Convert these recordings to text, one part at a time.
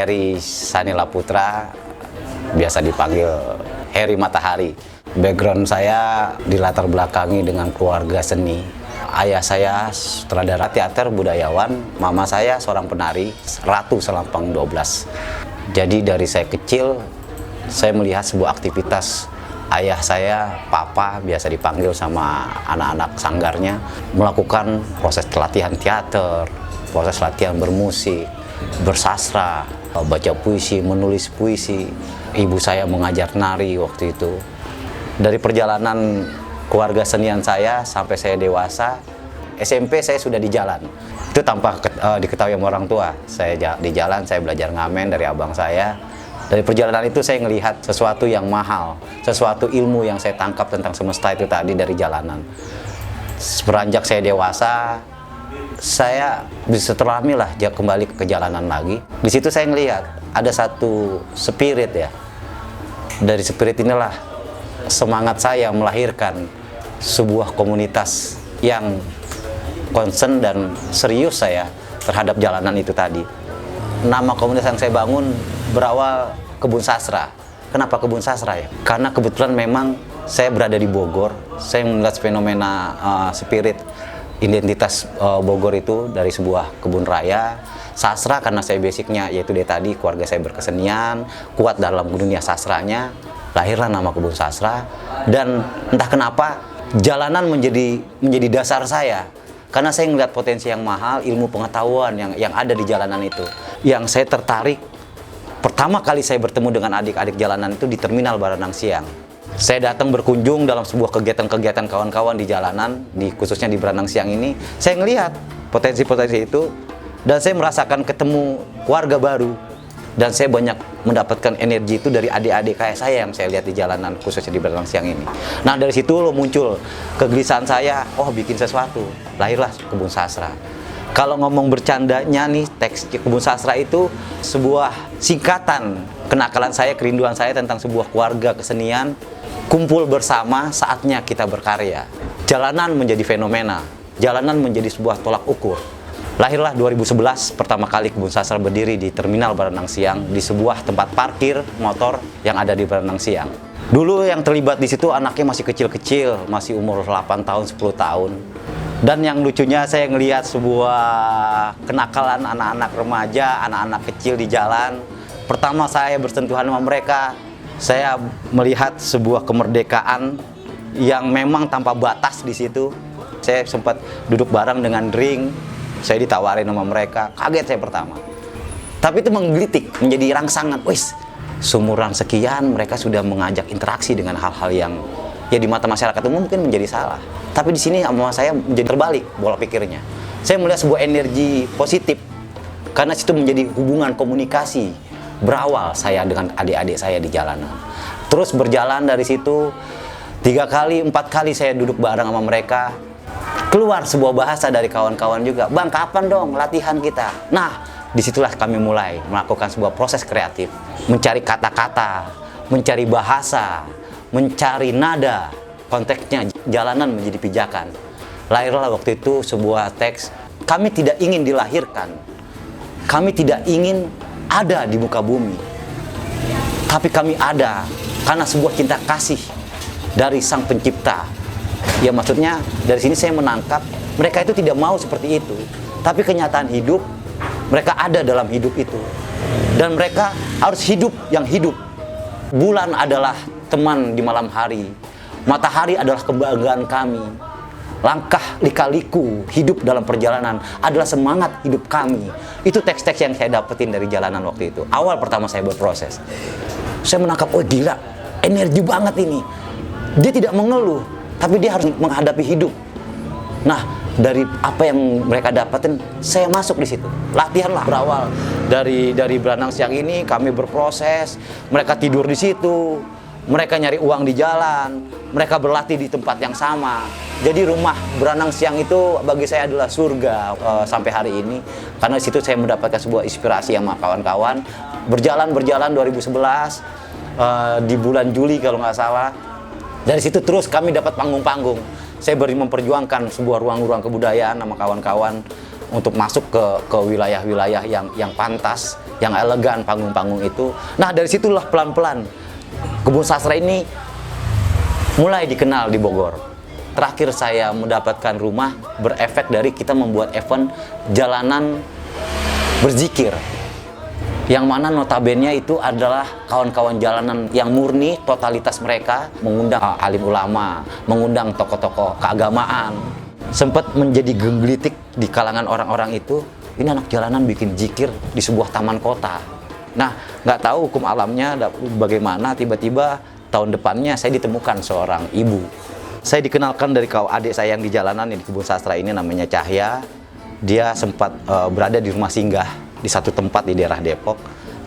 Heri Sanila Putra, biasa dipanggil Heri Matahari. Background saya dilatar belakangi dengan keluarga seni. Ayah saya sutradara teater budayawan, mama saya seorang penari, Ratu Selampang 12. Jadi dari saya kecil, saya melihat sebuah aktivitas ayah saya, papa, biasa dipanggil sama anak-anak sanggarnya, melakukan proses latihan teater, proses latihan bermusik, bersastra, baca puisi, menulis puisi. Ibu saya mengajar nari waktu itu. Dari perjalanan keluarga senian saya sampai saya dewasa, SMP saya sudah di jalan. Itu tanpa diketahui sama orang tua. Saya di jalan, saya belajar ngamen dari abang saya. Dari perjalanan itu saya melihat sesuatu yang mahal, sesuatu ilmu yang saya tangkap tentang semesta itu tadi dari jalanan. Beranjak saya dewasa, saya bisa terlami lah kembali ke jalanan lagi. Di situ saya melihat ada satu spirit ya. Dari spirit inilah semangat saya melahirkan sebuah komunitas yang concern dan serius saya terhadap jalanan itu tadi. Nama komunitas yang saya bangun berawal Kebun Sastra. Kenapa Kebun Sastra ya? Karena kebetulan memang saya berada di Bogor. Saya melihat fenomena spirit identitas Bogor itu dari sebuah kebun raya. Sastra karena saya basicnya yaitu dari tadi keluarga saya berkesenian, kuat dalam dunia sastranya, lahirlah nama Kebun Sastra. Dan entah kenapa jalanan menjadi dasar saya, karena saya melihat potensi yang mahal, ilmu pengetahuan yang ada di jalanan itu. Yang saya tertarik, pertama kali saya bertemu dengan adik-adik jalanan itu di Terminal Baranang Siang. Saya datang berkunjung dalam sebuah kegiatan-kegiatan kawan-kawan di jalanan, khususnya di Baranang Siang ini. Saya melihat potensi-potensi itu, dan saya merasakan ketemu warga baru. Dan saya banyak mendapatkan energi itu dari adik-adik kayak saya yang saya lihat di jalanan, khususnya di Baranang Siang ini. Nah dari situ muncul kegelisahan saya, bikin sesuatu. Lahirlah Kebun Sastra. Kalau ngomong bercandanya nih, teks Kebun Sastra itu sebuah singkatan kenakalan saya, kerinduan saya tentang sebuah keluarga kesenian, kumpul bersama, saatnya kita berkarya. Jalanan menjadi fenomena, jalanan menjadi sebuah tolak ukur. Lahirlah 2011 pertama kali Kebun Sastra berdiri di Terminal Baranang Siang, di sebuah tempat parkir motor yang ada di Baranang Siang. Dulu yang terlibat di situ anaknya masih kecil-kecil, masih umur 8 tahun, 10 tahun. Dan yang lucunya saya ngelihat sebuah kenakalan anak-anak remaja, anak-anak kecil di jalan. Pertama saya bersentuhan sama mereka, saya melihat sebuah kemerdekaan yang memang tanpa batas di situ. Saya sempat duduk bareng dengan drink, saya ditawarin sama mereka, kaget saya pertama. Tapi itu menggelitik, menjadi rangsangan. Wis, seumuran sekian mereka sudah mengajak interaksi dengan hal-hal yang ya di mata masyarakat umum mungkin menjadi salah. Tapi di sini sama saya menjadi terbalik bola pikirnya. Saya melihat sebuah energi positif karena situ menjadi hubungan komunikasi berawal saya dengan adik-adik saya di jalanan. Terus berjalan dari situ 3 kali, 4 kali saya duduk bareng sama mereka. Keluar sebuah bahasa dari kawan-kawan juga, "Bang, kapan dong latihan kita?" Nah, disitulah kami mulai melakukan sebuah proses kreatif, mencari kata-kata, mencari bahasa, mencari nada. Konteksnya jalanan menjadi pijakan. Lahirlah waktu itu sebuah teks, kami tidak ingin dilahirkan, kami tidak ingin ada di muka bumi, tapi kami ada karena sebuah cinta kasih dari Sang Pencipta. Ya maksudnya dari sini saya menangkap mereka itu tidak mau seperti itu, tapi kenyataan hidup mereka ada dalam hidup itu, dan mereka harus hidup yang hidup. Bulan adalah teman di malam hari, matahari adalah kebanggaan kami. Langkah lika-liku hidup dalam perjalanan adalah semangat hidup kami. Itu teks-teks yang saya dapetin dari jalanan waktu itu. Awal pertama saya berproses, saya menangkap, gila, energi banget ini. Dia tidak mengeluh, tapi dia harus menghadapi hidup. Nah, dari apa yang mereka dapetin, saya masuk di situ. Latihanlah berawal dari Baranang Siang ini, kami berproses. Mereka tidur di situ, mereka nyari uang di jalan, mereka berlatih di tempat yang sama. Jadi rumah Baranang Siang itu bagi saya adalah surga sampai hari ini. Karena di situ saya mendapatkan sebuah inspirasi sama kawan-kawan. Berjalan 2011 di bulan Juli kalau nggak salah. Dari situ terus kami dapat panggung-panggung. Saya memperjuangkan sebuah ruang-ruang kebudayaan sama kawan-kawan untuk masuk ke wilayah-wilayah yang pantas. yang elegan, panggung-panggung itu. Nah, dari situlah pelan-pelan Kebun Sastra ini mulai dikenal di Bogor. Terakhir saya mendapatkan rumah berefek dari kita membuat event jalanan berzikir, yang mana notabene itu adalah kawan-kawan jalanan yang murni, totalitas mereka mengundang alim ulama, mengundang tokoh-tokoh keagamaan. Sempat menjadi gelitik di kalangan orang-orang itu, ini anak jalanan bikin zikir di sebuah taman kota. Nah, nggak tahu hukum alamnya bagaimana, tiba-tiba tahun depannya saya ditemukan seorang ibu. Saya dikenalkan dari adik saya yang di jalanan di Kebun Sastra ini, namanya Cahya. Dia sempat berada di rumah singgah di satu tempat di daerah Depok.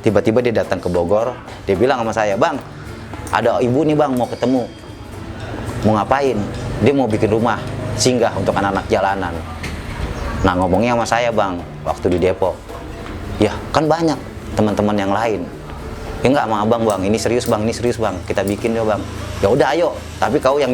Tiba-tiba dia datang ke Bogor. Dia bilang sama saya, "Bang, ada ibu nih bang mau ketemu." Mau ngapain? Dia mau bikin rumah singgah untuk anak-anak jalanan. Nah, ngomongnya sama saya, "Bang, waktu di Depok." "Ya, kan banyak teman-teman yang lain." "Ya enggak sama abang bang, ini serius bang, kita bikin ya bang." "Ya udah ayo, tapi kamu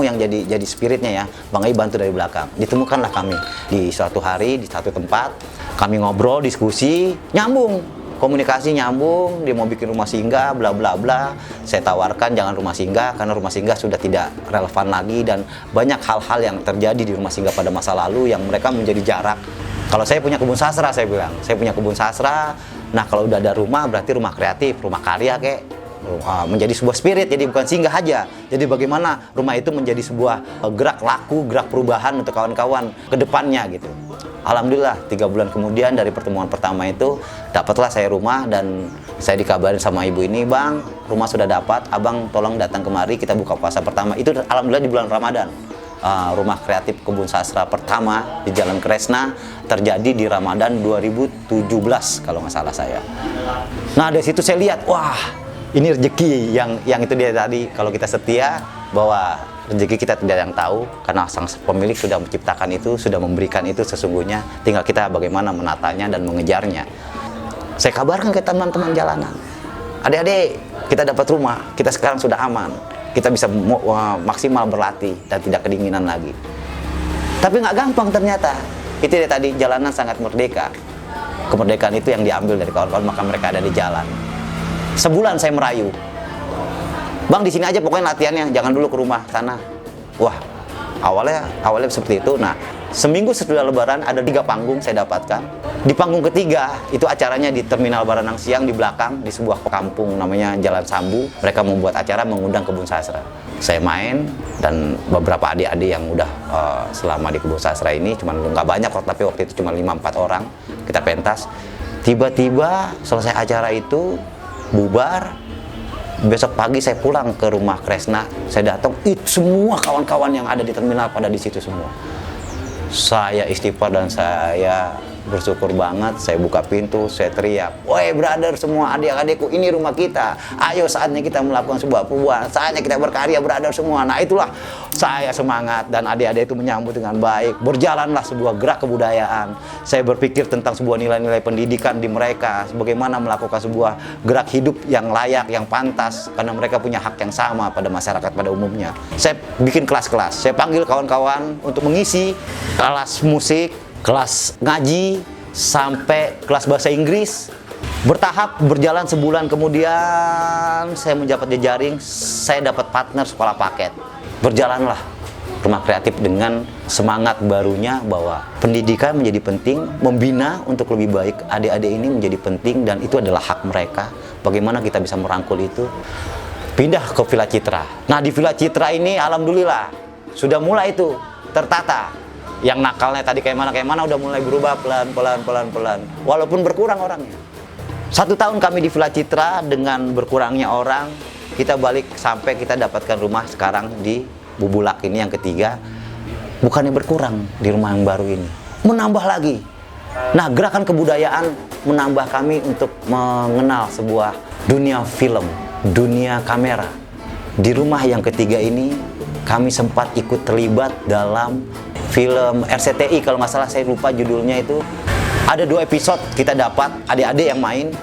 yang jadi spiritnya ya." Bang Ai bantu dari belakang. Ditemukanlah kami di suatu hari di satu tempat, kami ngobrol, diskusi, nyambung, komunikasi nyambung. Dia mau bikin rumah singgah, bla bla bla. Saya tawarkan jangan rumah singgah karena rumah singgah sudah tidak relevan lagi dan banyak hal-hal yang terjadi di rumah singgah pada masa lalu yang mereka menjadi jarak. Kalau saya punya kebun sastra, saya bilang, saya punya kebun sastra. Nah, kalau udah ada rumah, berarti rumah kreatif, rumah karya kayak menjadi sebuah spirit, jadi bukan singgah aja. Jadi bagaimana rumah itu menjadi sebuah gerak laku, gerak perubahan untuk kawan-kawan ke depannya gitu. Alhamdulillah 3 bulan kemudian dari pertemuan pertama itu dapatlah saya rumah dan saya dikabarin sama ibu ini, "Bang, rumah sudah dapat, abang tolong datang kemari, kita buka puasa pertama." Itu alhamdulillah di bulan Ramadan. Rumah kreatif Kebun Sastra pertama di Jalan Kresna terjadi di Ramadan 2017 kalau nggak salah saya. Nah, dari situ saya lihat, wah, ini rezeki yang itu dia tadi, kalau kita setia bahwa rezeki kita tidak ada yang tahu karena sang pemilik sudah menciptakan itu, sudah memberikan itu sesungguhnya, tinggal kita bagaimana menatanya dan mengejarnya. Saya kabarkan ke teman-teman jalanan, "Adik-adik, kita dapat rumah, kita sekarang sudah aman, kita bisa maksimal berlatih dan tidak kedinginan lagi." Tapi nggak gampang ternyata. Itu dia tadi, jalanan sangat merdeka. Kemerdekaan itu yang diambil dari kawan-kawan, maka mereka ada di jalan. Sebulan saya merayu, "Bang, di sini aja pokoknya latihannya, jangan dulu ke rumah sana." Wah, awalnya seperti itu. Nah, seminggu setelah Lebaran ada 3 panggung saya dapatkan. Di panggung ketiga itu acaranya di Terminal Baranang Siang di belakang di sebuah kampung namanya Jalan Sambu. Mereka membuat acara mengundang Kebun Sastra. Saya main dan beberapa adik-adik yang udah selama di Kebun Sastra ini, cuma nggak banyak kok, tapi waktu itu cuma 5-4 orang kita pentas. Tiba-tiba selesai acara itu bubar. Besok pagi saya pulang ke rumah Kresna, saya datang, semua kawan-kawan yang ada di terminal pada di situ semua. Saya istighfar dan saya bersyukur banget. Saya buka pintu, saya teriak, "Woi brother semua, adik-adikku, ini rumah kita. Ayo saatnya kita melakukan sebuah perubahan, saatnya kita berkarya brother semua." Nah, itulah saya semangat dan adik-adik itu menyambut dengan baik. Berjalanlah sebuah gerak kebudayaan. Saya berpikir tentang sebuah nilai-nilai pendidikan di mereka, bagaimana melakukan sebuah gerak hidup yang layak, yang pantas, karena mereka punya hak yang sama pada masyarakat pada umumnya. Saya bikin kelas-kelas, saya panggil kawan-kawan untuk mengisi kelas musik, kelas ngaji, sampai kelas bahasa Inggris. Bertahap berjalan sebulan kemudian saya mendapat jejaring, saya dapat partner sekolah paket. Berjalanlah rumah kreatif dengan semangat barunya bahwa pendidikan menjadi penting, membina untuk lebih baik adik-adik ini menjadi penting dan itu adalah hak mereka. Bagaimana kita bisa merangkul itu? Pindah ke Villa Citra. Nah, di Villa Citra ini alhamdulillah sudah mulai itu tertata. Yang nakalnya tadi kayak mana udah mulai berubah pelan. Walaupun berkurang orangnya. 1 tahun kami di Villa Citra dengan berkurangnya orang, kita balik sampai kita dapatkan rumah sekarang di Bubulak ini yang ketiga. Bukannya berkurang di rumah yang baru ini, menambah lagi. Nah, gerakan kebudayaan menambah kami untuk mengenal sebuah dunia film, dunia kamera. Di rumah yang ketiga ini kami sempat ikut terlibat dalam film RCTI, kalau nggak salah saya lupa judulnya itu. Ada 2 episode kita dapat, adik-adik yang main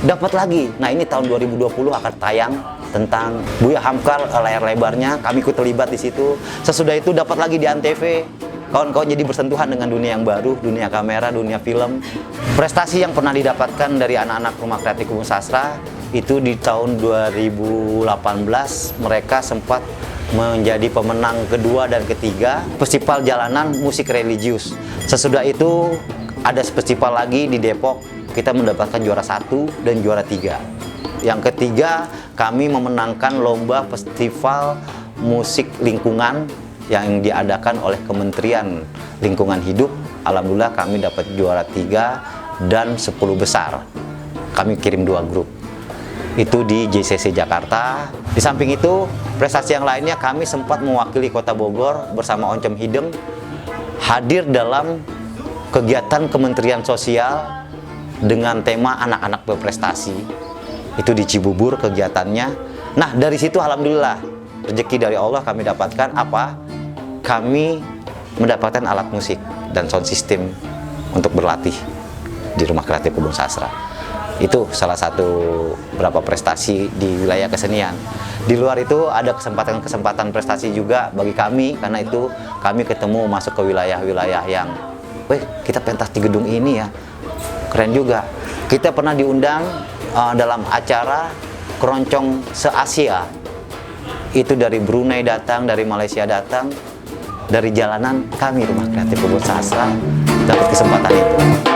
dapat lagi. Nah, ini tahun 2020 akan tayang tentang Buya Hamkar, layar lebarnya kami ikut terlibat di situ. Sesudah itu dapat lagi di Antv kawan-kawan jadi bersentuhan dengan dunia yang baru, dunia kamera, dunia film. Prestasi yang pernah didapatkan dari anak-anak Rumah Kreatif Kebun Sastra itu di tahun 2018 mereka sempat menjadi pemenang kedua dan ketiga Festival Jalanan Musik Religius. Sesudah itu ada festival lagi di Depok, kita mendapatkan juara 1 dan juara 3. Yang ketiga, kami memenangkan lomba festival musik lingkungan yang diadakan oleh Kementerian Lingkungan Hidup. Alhamdulillah kami dapat juara 3 dan 10 besar. Kami kirim 2 grup. Itu di JCC Jakarta. Di samping itu, prestasi yang lainnya kami sempat mewakili Kota Bogor bersama Oncom Hideng hadir dalam kegiatan Kementerian Sosial dengan tema anak-anak berprestasi. Itu di Cibubur kegiatannya. Nah, dari situ alhamdulillah rezeki dari Allah kami dapatkan apa? Kami mendapatkan alat musik dan sound system untuk berlatih di Rumah Kreatif Kebun Sastra. Itu salah satu beberapa prestasi di wilayah kesenian. Di luar itu ada kesempatan-kesempatan prestasi juga bagi kami, karena itu kami ketemu masuk ke wilayah-wilayah yang, kita pentas di gedung ini ya, keren juga. Kita pernah diundang dalam acara keroncong se-Asia. Itu dari Brunei datang, dari Malaysia datang, dari jalanan kami Rumah Kreatif Kebun Sastra dapat kesempatan itu.